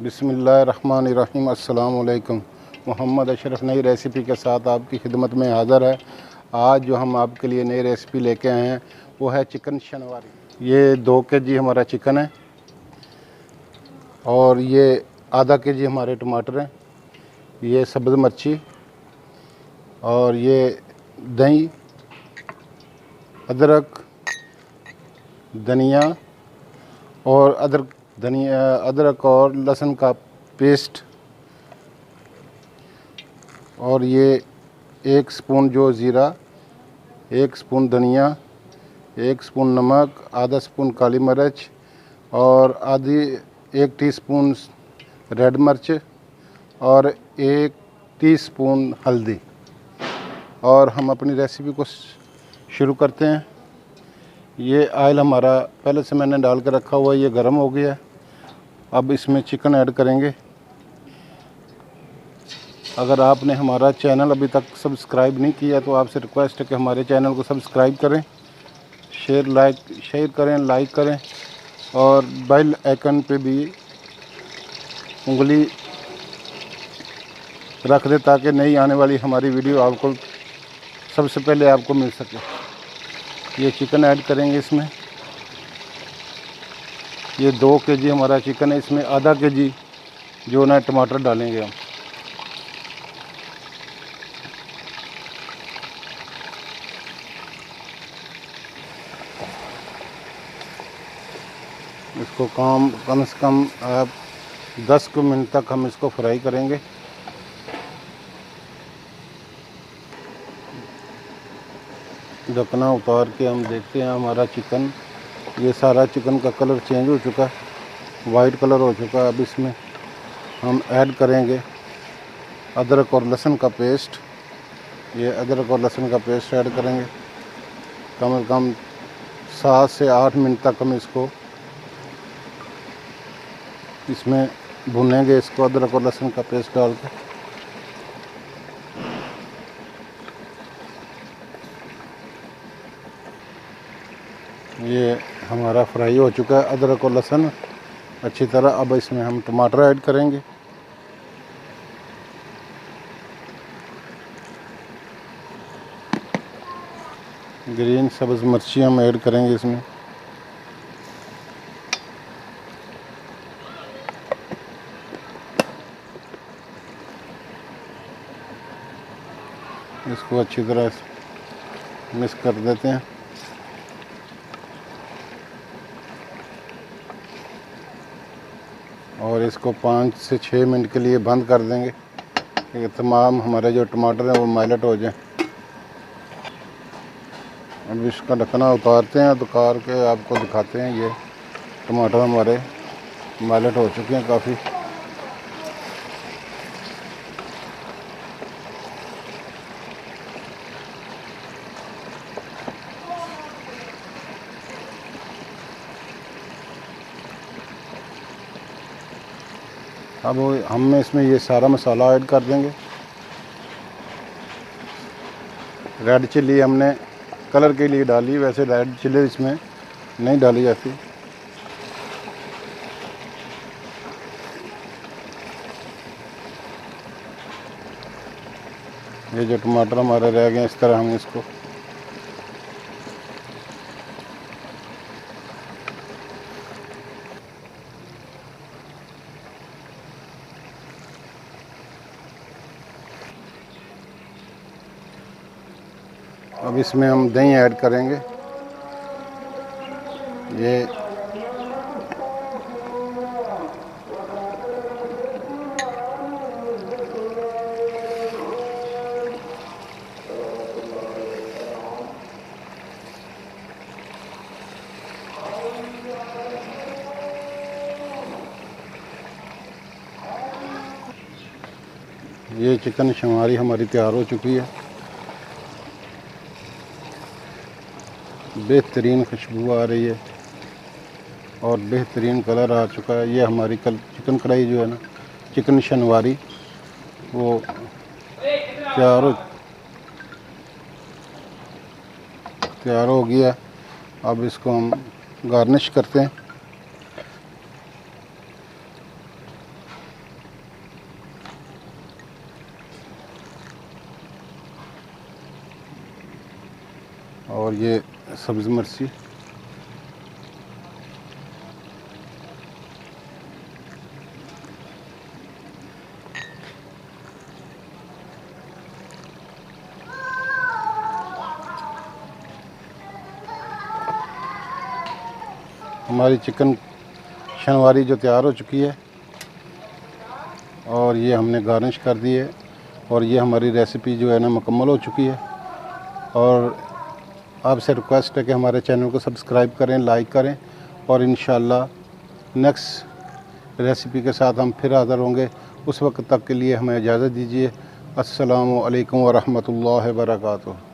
बिस्मिल्लाहिर्रहमानिर्रहीम। अस्सलाम वालेकुम। मोहम्मद अशरफ नई रेसिपी के साथ आपकी खिदमत में हाज़िर है। आज जो हम आपके लिए नई रेसिपी लेके आए हैं वो है चिकन शनवारी। ये 2 केजी हमारा चिकन है और ये आधा केजी हमारे टमाटर हैं, ये सब्ज़ मिर्ची और ये दही, अदरक, धनिया और अदरक और लहसुन का पेस्ट, और ये 1 स्पून जो ज़ीरा, 1 स्पून धनिया, 1 स्पून नमक, आधा स्पून काली मिर्च और 1 टीस्पून रेड मिर्च और 1 टीस्पून हल्दी। और हम अपनी रेसिपी को शुरू करते हैं। ये ऑयल हमारा पहले से मैंने डाल कर रखा हुआ है, ये गर्म हो गया है। अब इसमें चिकन ऐड करेंगे। अगर आपने हमारा चैनल अभी तक सब्सक्राइब नहीं किया तो आपसे रिक्वेस्ट है कि हमारे चैनल को सब्सक्राइब करें, शेयर करें, लाइक करें और बेल आइकन पे भी उंगली रख दें ताकि नई आने वाली हमारी वीडियो आपको सबसे पहले आपको मिल सके। ये चिकन ऐड करेंगे इसमें। ये 2 केजी हमारा चिकन है, इसमें आधा केजी जो ना टमाटर डालेंगे हम। इसको कम से कम 10 मिनट तक हम इसको फ्राई करेंगे। ढकना उतार के हम देखते हैं हमारा चिकन, ये सारा चिकन का कलर चेंज हो चुका है, वाइट कलर हो चुका है। अब इसमें हम ऐड करेंगे अदरक और लहसुन का पेस्ट। ये अदरक और लहसुन का पेस्ट ऐड करेंगे। कम से कम 7 से 8 मिनट तक हम इसमें भुनेंगे, इसको अदरक और लहसुन का पेस्ट डाल के। ये हमारा फ्राई हो चुका है अदरक और लहसुन अच्छी तरह। अब इसमें हम टमाटर ऐड करेंगे। ग्रीन सब्ज़ मिर्ची हम ऐड करेंगे इसमें। इसको अच्छी तरह मिक्स कर देते हैं। और इसको 5 से 6 मिनट के लिए बंद कर देंगे कि तमाम हमारे जो टमाटर हैं वो मैलेट हो जाएं। अब इसका ढक्कना उतारते हैं, उतार के आपको दिखाते हैं। ये टमाटर हमारे मैलेट हो चुके हैं काफ़ी। अब हम इसमें ये सारा मसाला ऐड कर देंगे। रेड चिल्ली हमने कलर के लिए डाली, वैसे रेड चिल्ली इसमें नहीं डाली जाती। ये जो टमाटर हमारे रह गए इस तरह हम इसको अब इसमें हम दही ऐड करेंगे। ये चिकन शंवारी हमारी तैयार हो चुकी है। बेहतरीन खुशबू आ रही है और बेहतरीन कलर आ चुका है। ये हमारी चिकन कढ़ाई जो है ना, चिकन शनवारी, वो तैयार हो गया। अब इसको हम गार्निश करते हैं। और ये सब्ज़ मिर्ची, हमारी चिकन शनवारी जो तैयार हो चुकी है और ये हमने गार्निश कर दी है और ये हमारी रेसिपी जो है ना मुकम्मल हो चुकी है। और आपसे रिक्वेस्ट है कि हमारे चैनल को सब्सक्राइब करें, लाइक करें और इंशाल्लाह नेक्स्ट रेसिपी के साथ हम फिर हाज़िर होंगे। उस वक्त तक के लिए हमें इजाज़त दीजिए। अस्सलामु अलैकुम व रहमतुल्लाहि व बरकातुहू।